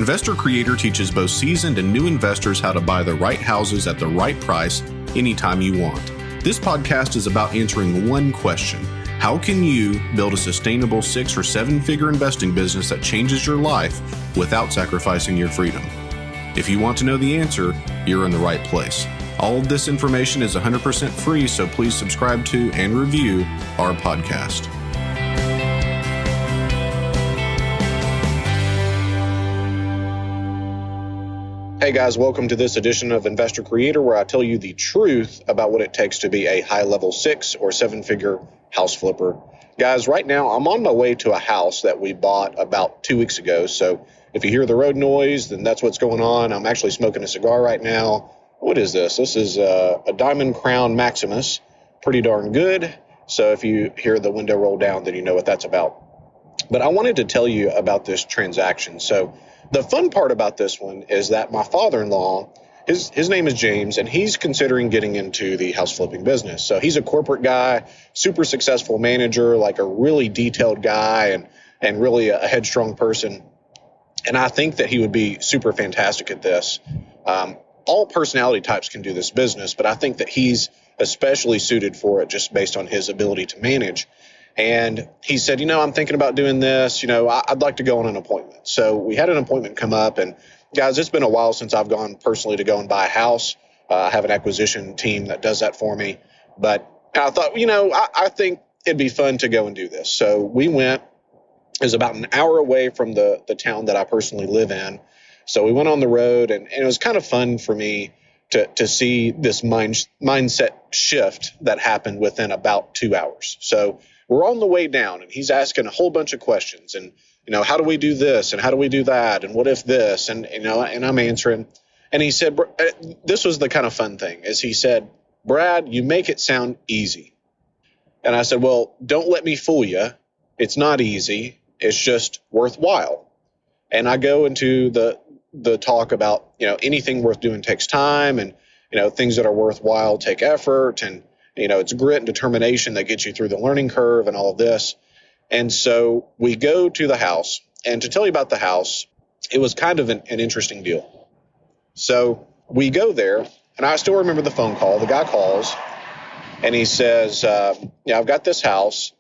Investor Creator teaches both seasoned and new investors how to buy the right houses at the right price anytime you want. This podcast is about answering one question: how can you build a sustainable 6 or 7 figure investing business that changes your life without sacrificing your freedom? If you want to know the answer, you're in the right place. All of this information is 100% free, so please subscribe to and review our podcast. Hey guys, welcome to this edition of Investor Creator, where I tell you the truth about what it takes to be a high-level 6 or 7 figure house flipper. Guys, right now I'm on my way to a house that we bought about 2 weeks ago. So if you hear the road noise, then that's what's going on. I'm actually smoking a cigar right now. What is this? This is a Diamond Crown Maximus. Pretty darn good. So if you hear the window roll down, then you know what that's about. But I wanted to tell you about this transaction. So the fun part about this one is that my father-in-law, his name is James, and he's considering getting into the house flipping business. So he's a corporate guy, super successful manager, like a really detailed guy and really a headstrong person. And I think that he would be super fantastic at this. All personality types can do this business, but I think that he's especially suited for it just based on his ability to manage. And he said, I'm thinking about doing this. I'd like to go on an appointment. So we had an appointment come up. And guys, it's been a while since I've gone personally to go and buy a house. I have an acquisition team that does that for me. But I thought, I think it'd be fun to go and do this. So we went. It was about an hour away from the town that I personally live in. So we went on the road, and it was kind of fun for me to see this mindset shift that happened within about 2 hours. So we're on the way down, and he's asking a whole bunch of questions. And, how do we do this? And how do we do that? And what if this? And, and I'm answering. And he said, this was the kind of fun thing, is he said, Brad, you make it sound easy. And I said, well, don't let me fool you. It's not easy. It's just worthwhile. And I go into the talk about, anything worth doing takes time, and, things that are worthwhile take effort, and, it's grit and determination that gets you through the learning curve and all of this. And so we go to the house, and to tell you about the house, it was kind of an interesting deal. So we go there, and I still remember the phone call. The guy calls, and he says, I've got this house,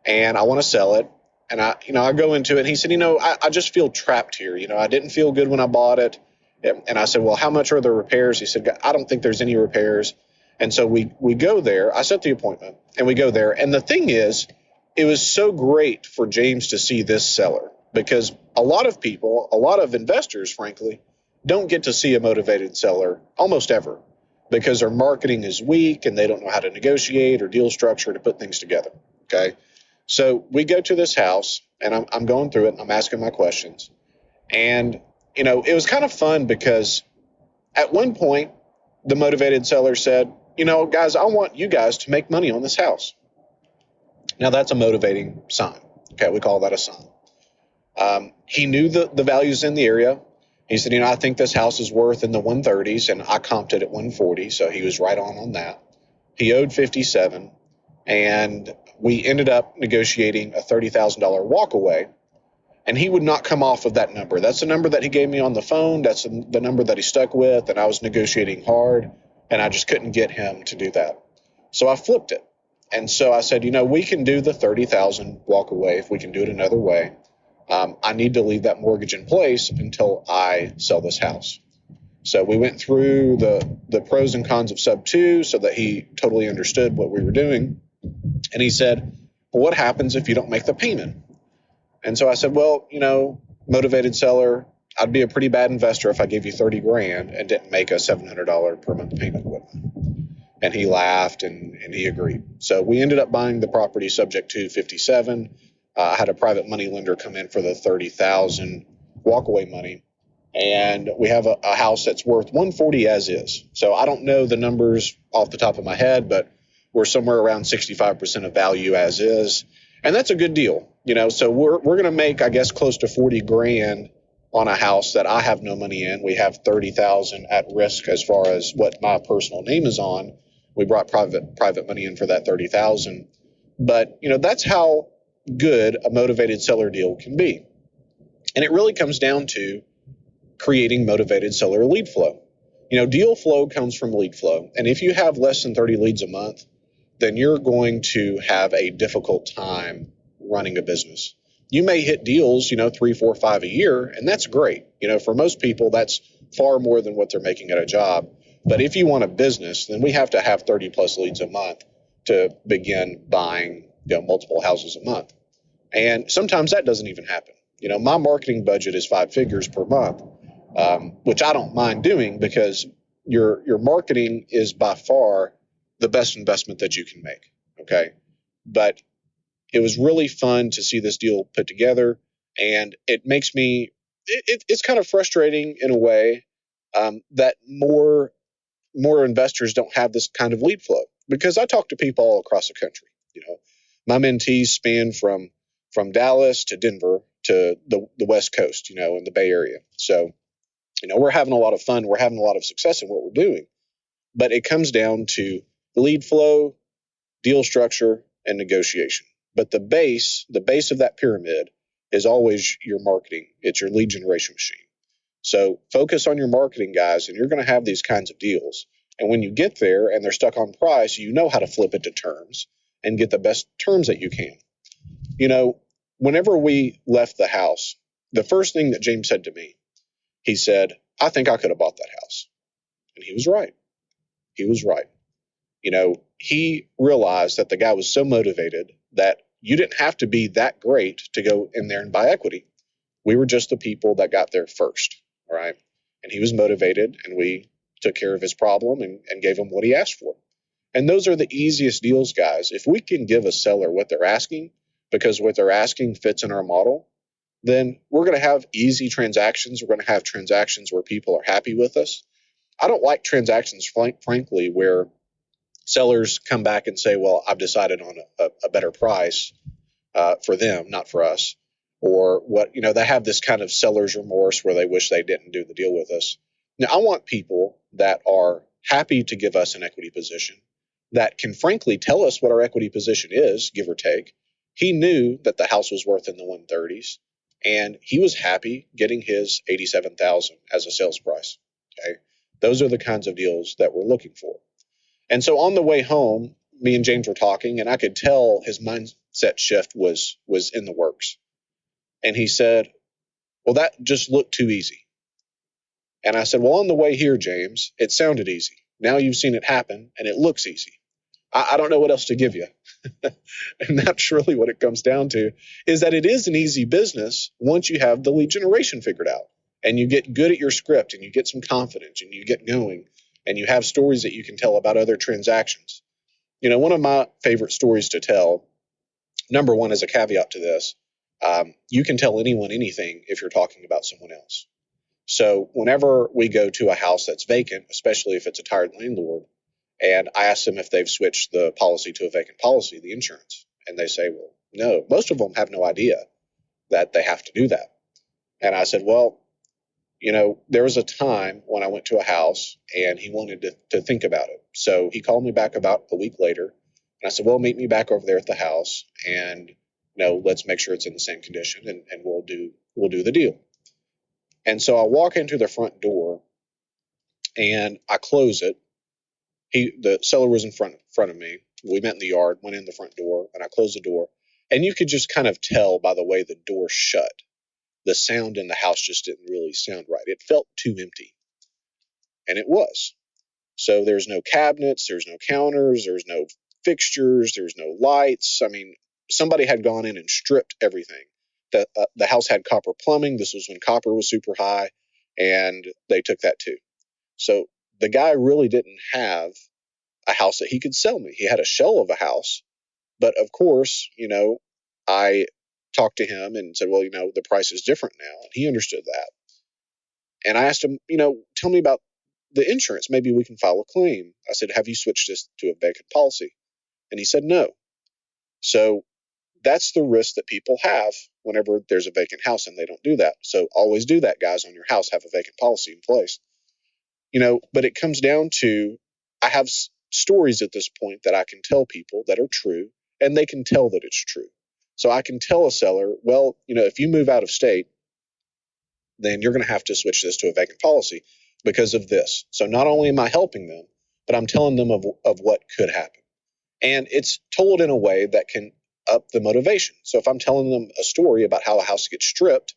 and I want to sell it. And I go into it, and he said, I just feel trapped here. I didn't feel good when I bought it. And I said, well, how much are the repairs? He said, I don't think there's any repairs. And so we go there. I set the appointment, and we go there. And the thing is, it was so great for James to see this seller, because a lot of people, a lot of investors, frankly, don't get to see a motivated seller almost ever, because their marketing is weak and they don't know how to negotiate or deal structure to put things together. Okay. So we go to this house, and I'm going through it, and I'm asking my questions. And, it was kind of fun, because at one point, the motivated seller said, guys, I want you guys to make money on this house. Now, that's a motivating sign. Okay, we call that a sign. He knew the values in the area. He said, I think this house is worth in the 130s, and I comped it at 140, so he was right on that. He owed 57, and we ended up negotiating a $30,000 walkaway, and he would not come off of that number. That's the number that he gave me on the phone. That's the number that he stuck with, and I was negotiating hard, and I just couldn't get him to do that. So I flipped it. And so I said, we can do the $30,000 walkaway if we can do it another way. I need to leave that mortgage in place until I sell this house. So we went through the pros and cons of sub 2 so that he totally understood what we were doing. And he said, well, what happens if you don't make the payment? And so I said, well, motivated seller, I'd be a pretty bad investor if I gave you $30,000 and didn't make a $700 per month payment with me. And he laughed, and he agreed. So we ended up buying the property subject to 57. I had a private money lender come in for the $30,000 walkaway money. And we have a house that's worth 140 as is. So I don't know the numbers off the top of my head, but we're somewhere around 65% of value as is. And that's a good deal. So we're going to make, I guess, close to $40,000 on a house that I have no money in. We have $30,000 at risk as far as what my personal name is on. We brought private money in for that $30,000. But, that's how good a motivated seller deal can be. And it really comes down to creating motivated seller lead flow. Deal flow comes from lead flow. And if you have less than 30 leads a month, then you're going to have a difficult time running a business. You may hit deals, 3, 4, 5 a year, and that's great. For most people, that's far more than what they're making at a job. But if you want a business, then we have to have 30 plus leads a month to begin buying, multiple houses a month. And sometimes that doesn't even happen. My marketing budget is 5 figures per month, which I don't mind doing because your marketing is by far the best investment that you can make. Okay. But it was really fun to see this deal put together, and it makes me, it's kind of frustrating in a way that more investors don't have this kind of lead flow, because I talk to people all across the country. My mentees span from Dallas to Denver to the West Coast, in the Bay Area. So, we're having a lot of fun. We're having a lot of success in what we're doing, but it comes down to lead flow, deal structure, and negotiation. But the base of that pyramid is always your marketing. It's your lead generation machine. So focus on your marketing, guys, and you're going to have these kinds of deals. And when you get there and they're stuck on price, you know how to flip it to terms and get the best terms that you can. Whenever we left the house, the first thing that James said to me, he said, "I think I could have bought that house." And he was right. He was right. He realized that the guy was so motivated that you didn't have to be that great to go in there and buy equity. We were just the people that got there first. All right. And he was motivated, and we took care of his problem and gave him what he asked for. And those are the easiest deals, guys. If we can give a seller what they're asking, because what they're asking fits in our model, then we're going to have easy transactions. We're going to have transactions where people are happy with us. I don't like transactions, frankly, where sellers come back and say, well, I've decided on a better price for them, not for us. Or they have this kind of seller's remorse where they wish they didn't do the deal with us. Now, I want people that are happy to give us an equity position, that can frankly tell us what our equity position is, give or take. He knew that the house was worth in the 130s, and he was happy getting his $87,000 as a sales price. Okay, those are the kinds of deals that we're looking for. And so on the way home, me and James were talking, and I could tell his mindset shift was in the works. And he said, well, that just looked too easy. And I said, well, on the way here, James, it sounded easy. Now you've seen it happen, and it looks easy. I don't know what else to give you. And that's really what it comes down to, is that it is an easy business once you have the lead generation figured out, and you get good at your script, and you get some confidence, and you get going, and you have stories that you can tell about other transactions. One of my favorite stories to tell, number one, as a caveat to this, you can tell anyone anything if you're talking about someone else. So whenever we go to a house that's vacant, especially if it's a tired landlord, and I ask them if they've switched the policy to a vacant policy, the insurance, and they say, well, no, most of them have no idea that they have to do that. And I said, well, there was a time when I went to a house and he wanted to think about it. So he called me back about a week later, and I said, well, meet me back over there at the house, and let's make sure it's in the same condition, and we'll do the deal. And so I walk into the front door and I close it. The seller was in front of me. We met in the yard, went in the front door, and I closed the door. And you could just kind of tell by the way the door shut. The sound in the house just didn't really sound right. It felt too empty. And it was. So there's no cabinets, there's no counters, there's no fixtures, there's no lights. I mean, somebody had gone in and stripped everything. The house had copper plumbing. This was when copper was super high, and they took that too. So the guy really didn't have a house that he could sell me. He had a shell of a house, but of course, I talked to him and said, well, the price is different now, and he understood that. And I asked him, tell me about the insurance. Maybe we can file a claim. I said, have you switched this to a vacant policy? And he said, no. So that's the risk that people have whenever there's a vacant house, and they don't do that. So always do that, guys, on your house. Have a vacant policy in place. But it comes down to, I have stories at this point that I can tell people that are true, and they can tell that it's true. So I can tell a seller, well, if you move out of state, then you're going to have to switch this to a vacant policy because of this. So not only am I helping them, but I'm telling them of what could happen. And it's told in a way that can up the motivation. So if I'm telling them a story about how a house gets stripped,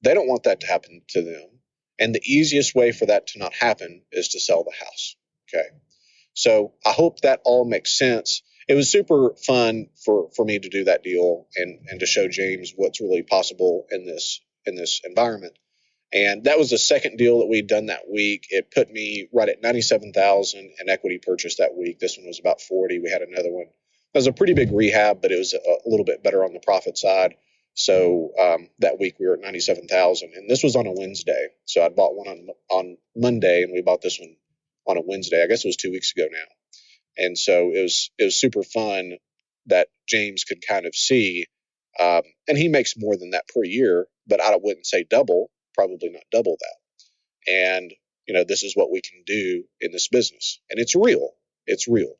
they don't want that to happen to them. And the easiest way for that to not happen is to sell the house. Okay. So I hope that all makes sense. It was super fun for me to do that deal and to show James what's really possible in this environment. And that was the second deal that we'd done that week. It put me right at 97,000 in equity purchase that week. This one was about 40. We had another one. It was a pretty big rehab, but it was a little bit better on the profit side. So that week we were at 97,000, and this was on a Wednesday. So I bought one on Monday, and we bought this one on a Wednesday. I guess it was 2 weeks ago now. And so it was super fun that James could kind of see, and he makes more than that per year, but I wouldn't say double, probably not double that. And this is what we can do in this business, and it's real. It's real.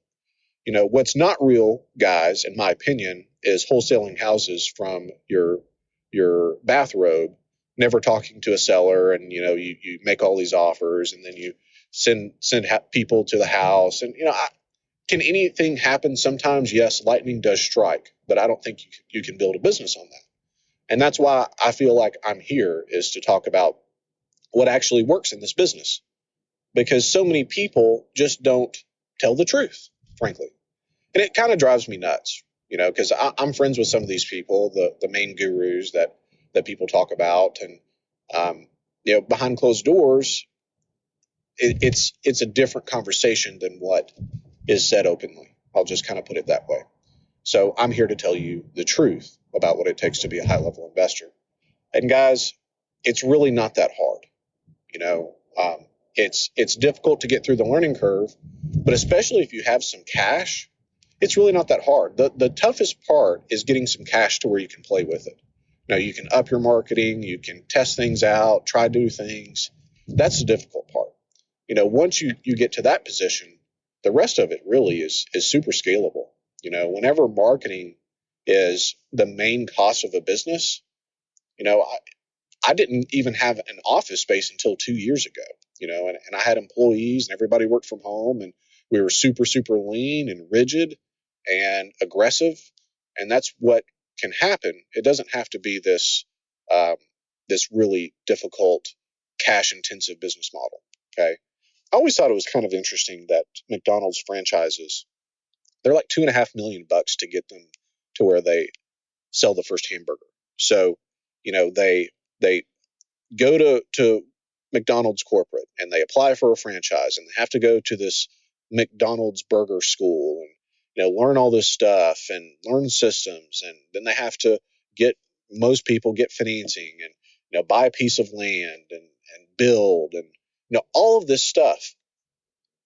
What's not real, guys, in my opinion, is wholesaling houses from your bathrobe, never talking to a seller, and you make all these offers, and then you send people to the house, and can anything happen? Sometimes, yes, lightning does strike, but I don't think you can build a business on that. And that's why I feel like I'm here, is to talk about what actually works in this business, because so many people just don't tell the truth, frankly. And it kind of drives me nuts, because I'm friends with some of these people, the main gurus that people talk about. And, behind closed doors, it's a different conversation than what is said openly. I'll just kind of put it that way. So I'm here to tell you the truth about what it takes to be a high-level investor. And guys, it's really not that hard. It's difficult to get through the learning curve, but especially if you have some cash, it's really not that hard. The toughest part is getting some cash to where you can play with it. You can up your marketing, you can test things out, try new things. That's the difficult part. Once you get to that position, the rest of it really is super scalable. Whenever marketing is the main cost of a business, I didn't even have an office space until 2 years ago, and I had employees and everybody worked from home, and we were super, super lean and rigid and aggressive. And that's what can happen. It doesn't have to be this really difficult cash intensive business model. Okay. I always thought it was kind of interesting that McDonald's franchises, they're like $2.5 million to get them to where they sell the first hamburger. So, they go to McDonald's corporate and they apply for a franchise, and they have to go to this McDonald's burger school and learn all this stuff and learn systems, and then they have to most people get financing and buy a piece of land and build and all of this stuff,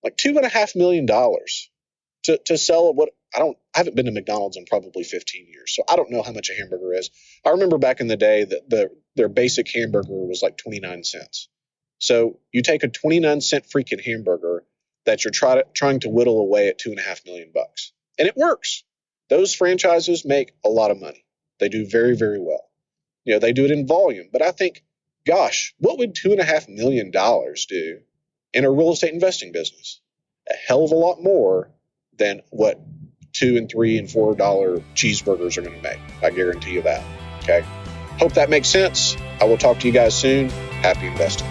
like $2.5 million to sell what I haven't been to McDonald's in probably 15 years, so I don't know how much a hamburger is. I remember back in the day that their basic hamburger was like 29 cents. So you take a 29-cent freaking hamburger that you're trying to whittle away at $2.5 million, and it works. Those franchises make a lot of money. They do very, very well. They do it in volume, but I think, gosh, what would $2.5 million do in a real estate investing business? A hell of a lot more than what $2 and $3 and $4 cheeseburgers are going to make. I guarantee you that. Okay. Hope that makes sense. I will talk to you guys soon. Happy investing.